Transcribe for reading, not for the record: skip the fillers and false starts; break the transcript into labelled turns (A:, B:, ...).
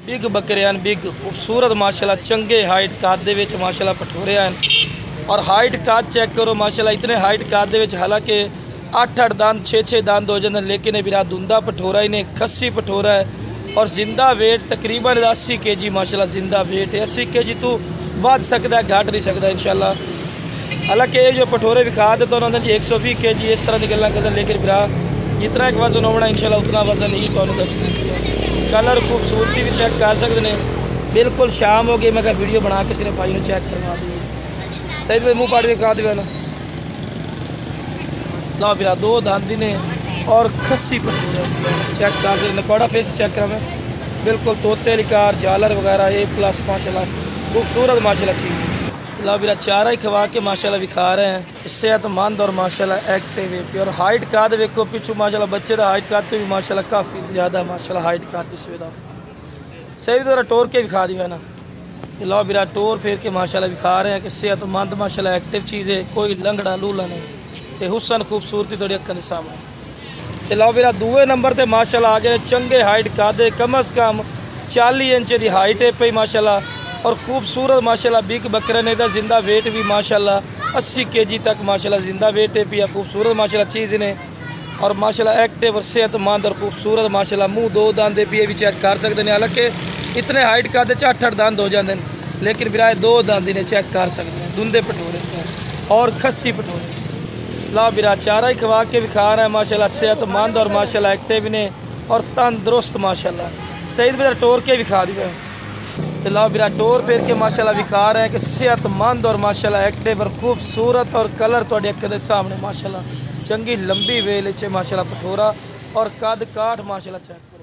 A: Big बकरे हैं, big खूबसूरत माशाल्लाह, चंगे हाइट काद दे विच माशाल्लाह पठोरे हैं। और हाइट काद चेक करो माशाल्लाह, इतने हाइट काद दे विच हालांकि 8-8 दांत 6-6 दांत हो जाते, लेकिन बिरा दुंदा पठोरा ही ने, खस्सी पठोरा है। और जिंदा वेट तकरीबन 80 kg माशाल्लाह जिंदा वेट है। 80 kg तू बढ़ सकता है, घट नहीं सकता इंशाल्लाह। हालांकि ये जो पठोरे विखा दे तो उन्होंने 120 kg इस तरह की गल्ला करते, लेकिन बिरा जितना एक वजन होना इंशाल्लाह उतना वजन ही तो दस। कलर खूबसूरती भी चेक कर सकते हैं। बिल्कुल शाम हो गई, मैं वीडियो बना के सिर्फ भाई ने चेक करवा दी। सही में मुँह पाड़ी दिखा दिया ना, ला बिरा 2 दांती ने और खस्सी पठोरे चेक कर सकते। नकौड़ा फेस चेक करा मैं, बिल्कुल तोते लिकार झालर वगैरह A+ माशाल्लाह, खूबसूरत माशाल्लाह चीज़। ला बिरा चारा ही खवा के माशाल्लाह विखा रहे हैं। सेहतमंद और माशाल्लाह एक्टिव है। और हाइट काद वेखो पिछू माशाल्लाह, बच्चे का हाइट काद तो भी माशाल्लाह काफ़ी ज़्यादा माशाल्लाह हाइट काद इस वे सही तरह टोर के विखा दिया ना। ला बिरा टोर फेर के माशाल्लाह विखा रहे हैं कि सेहतमंद माशाल्लाह एक्टिव चीज़ है, कोई लंगड़ा लूला नहीं। तो हुसन खूबसूरती थोड़ी अक्कन के सामने। ला बिरा दूए नंबर पर माशाल्लाह आ गए चंगे हाइट कादे, कम अज़ कम 40 इंच की हाइट है पई माशाल्लाह। और खूबसूरत माशाल्लाह बिग बकरा ने दा जिंदा वेट भी माशाल्लाह 80 kg तक माशाल्लाह जिंदा वेट है पिया। खूबसूरत माशाल्लाह चीज़ ने और माशाल्लाह एक्टिव और सेहतमंद और खूबसूरत माशाल्लाह। मुँह 2 दांत पिए भी चेक कर सकते हैं। हालांकि इतने हाइट का 8-8 दांत हो जाते हैं, लेकिन बिराए 2 दांत ने चेक कर सकते हैं। धुंधे पठोरे और खस्सी पठोरे। ला बिरा चारा ही खवा के भी खा रहे हैं माशाल्लाह, सेहतमंद और माशाल्लाह एक्टिव ने और तंदुरुस्त माशाल्लाह। सही बिरा टोर के भी खा दिया। तो ला बिरा टोर फेर के माशाल्लाह विखा रहे हैं कि सेहतमंद और माशाल्लाह एक्टिव और खूबसूरत और कलर थोड़े अक्क दे सामने माशाल्लाह। चंगी लंबी वेल माशाल्लाह पठोरा और कद काठ माशाल्लाह चेक।